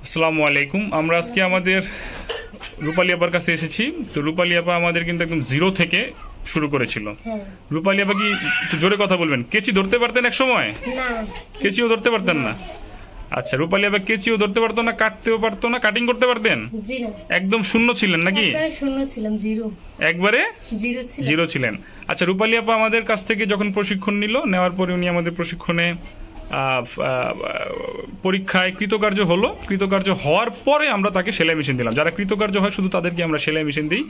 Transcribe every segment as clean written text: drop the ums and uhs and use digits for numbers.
আসসালামু আলাইকুম। আমরা আজকে আমাদের রূপালী আপার কাছে এসেছি। তো রূপালী আপা আমাদের কিন্তু একদম জিরো থেকে শুরু করেছিল। রূপালী আপা কি একটু জোরে কথা বলবেন? কেচি ধরতে পারতেন এক সময়? না, কেচিও ধরতে পারতেন না? আচ্ছা, রূপালী আপা কেচিও ধরতে পারতো না, কাটতেও পারতো না, কাটিং করতে পারতেন? জি না, একদম শূন্য ছিলেন নাকি? একবারে শূন্য ছিলাম, জিরো একবারে জিরো ছিলাম। জিরো ছিলেন। আচ্ছা, রূপালী আপা আমাদের কাছ থেকে যখন প্রশিক্ষণ নিল, নেওয়ার পরে উনি আমাদের প্রশিক্ষণে পরীক্ষায় কৃতকার্য হলো। কৃতকার্য হওয়ার পরে আমরা তাকে সেলাই মেশিন দিলাম। যারা কৃতকার্য হয় শুধু তাদেরকে আমরা সেলাই মেশিন দিই।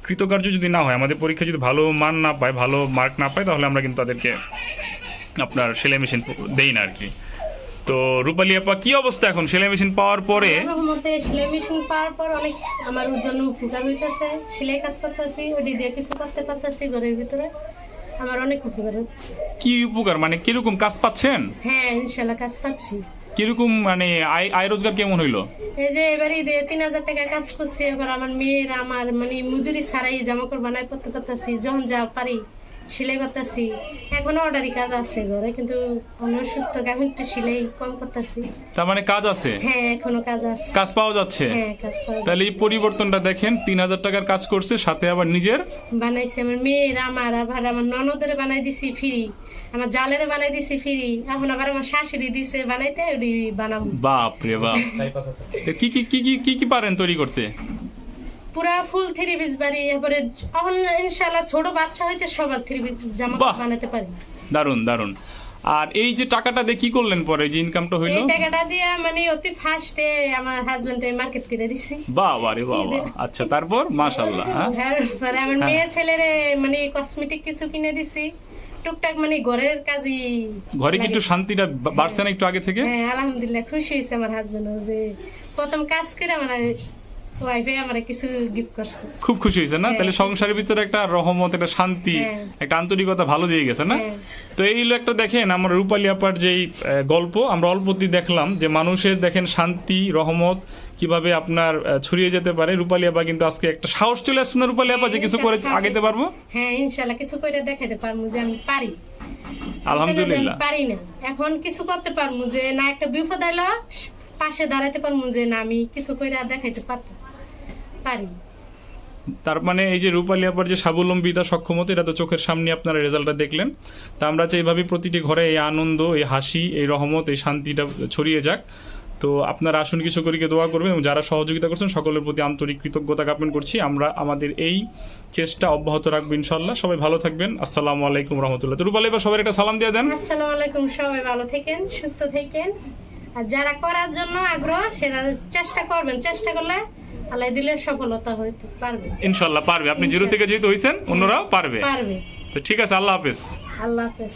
কৃতকার্য যদি না হয়, আমাদের পরীক্ষায় যদি ভালো মান না পায়, ভালো মার্ক না পায়, তাহলে আমরা কিন্তু তাদেরকে আপনার সেলাই মেশিন দেই না আর কি। তো রূপালী আপা কি অবস্থা এখন সেলাই মেশিন পাওয়ার পরে? রহমতে সেলাই মেশিন পাওয়ার পর অনেক আমার জন্য উপকার হইতেছে। সেলাই কাজ করতেছি, ওটি দিয়ে কিছু করতে পারতেছি ঘরের ভিতরে, আমার অনেক উপকার হচ্ছে। কি উপকার মানে কিরকম কাজ পাচ্ছেন? হ্যাঁ, ইনশাল্লাহ কাজ পাচ্ছি। কিরকম মানে আয় রোজগার কেমন হইলো? এই যে এবারে ঈদে 3000 টাকা কাজ করছি। এবার আমার মেয়ের আমার মানে মজুরি ছাড়াই জামা কাপড় বানাই করতে পারতেছি, যখন যা পারি সেলাই করতেছি। এখনো অর্ডারি কাজ আছে ঘরে, কিন্তু আমি অসুস্থ, এখন একটু সেলাই কম করতেছি। তার মানে কাজ আছে? হ্যাঁ, এখনো কাজ আছে, কাজ পাওয়া যাচ্ছে? হ্যাঁ কাজ পাওয়া তাহলে এই পরিবর্তনটা দেখেন, 3000 টাকার কাজ করছে, সাথে আবার নিজের বানাইছে। আমার মেয়ের আমার আবার আমার ননদের বানাই দিছি ফ্রি, আমার জালের বানাই দিছি ফ্রি, এখন আবার আমার শাশুড়ি দিছে বানাইতে, ওই বানাবো। বাপ রে বাপ! তো কি কি কি কি কি কি পারেন তৈরি করতে? পুরা ফুল থ্রি পিস বাড়ি, এরপরে এখন ইনশাআল্লাহ ছোট বাচ্চা হইতে সবার থ্রি পিস জামা বাহ! বানাতে পারি। দারুন দারুন। আর এই যে টাকাটা দিয়ে কি করলেন পরে, যে ইনকামটা হইলো? এই টাকাটা দিয়ে মানে অতি ফার্স্টে আমার হাজবেন্ডের মার্কেট করে দিছি। বাবা রে বাবা! আচ্ছা, তারপর মাশাআল্লাহ। হ্যাঁ, তারপরে আমার মেয়ে ছেলেরে মানে কসমেটিক কিছু কিনে দিছি, টুকটাক মানে ঘরের কাজই। ঘরে কি একটু শান্তিটা বাড়ছে না একটু আগে থেকে? হ্যাঁ, আলহামদুলিল্লাহ খুশি হয়েছে আমার হাজবেন্ড, যে প্রথম কাজ করে আমার ওয়াইফে আমার কিছু গিফট করছে। খুব খুশি হয়েছে না? হ্যাঁ। তাহলে সংসারের ভিতরে একটা রহমত, একটা শান্তি, হ্যাঁ। একটা আন্তরিকতা ভালো দিয়ে গেছে না? হ্যাঁ। তো এই হলো একটা, দেখেন আমার রূপালী আপার যেই গল্প, আমরা অল্পতেই দেখলাম যে মানুষের দেখেন শান্তি, রহমত কিভাবে আপনার ছড়িয়ে যেতে পারে। রূপালী আপা কিন্তু আজকে একটা সাহস চলে আসছে না রূপালী আপা, যে কিছু করে আগাইতে পারবো। হ্যাঁ, ইনশাআল্লাহ কিছু করে দেখাতে পারবো যে আমি পারি। আলহামদুলিল্লাহ। আমি পারি না, এখন কিছু করতে পারবো, যে না একটা বিপদ আইলো পাশে দাঁড়াতে পারবো, যে না আমি কিছু করে দেখাইতে পারি। তার মানে এই যে রূপালী আপার যে স্বাবলম্বিতা, সক্ষমতা, এটা তো চোখের সামনে আপনারা রেজাল্টটা দেখলেন। তা আমরা চাই এইভাবে প্রতিটি ঘরে এই আনন্দ, এই হাসি, এই রহমত, এই শান্তিটা ছড়িয়ে যাক। তো আপনারা আসুন কিছু করে দোয়া করবেন, এবং যারা সহযোগিতা করছেন সকলের প্রতি আন্তরিক কৃতজ্ঞতা জ্ঞাপন করছি। আমরা আমাদের এই চেষ্টা অব্যাহত রাখবো ইনশাল্লাহ। সবাই ভালো থাকবেন। আসসালামু আলাইকুম রহমতুল্লাহ। তো রূপালী আপা সবাই একটা সালাম দিয়ে দেন। আসসালামু আলাইকুম, সবাই ভালো থাকেন, সুস্থ থাকেন। আর যারা করার জন্য আগ্রহ সেটা চেষ্টা করবেন, চেষ্টা করলে আল্লাহ দিলে সফলতা হইতে পারবে ইনশাল্লাহ পারবে। আপনি জিরো থেকে যেহেতু হইছেন, অন্যরাও পারবে। পারবে। তো ঠিক আছে, আল্লাহ হাফেজ। আল্লাহ হাফেজ।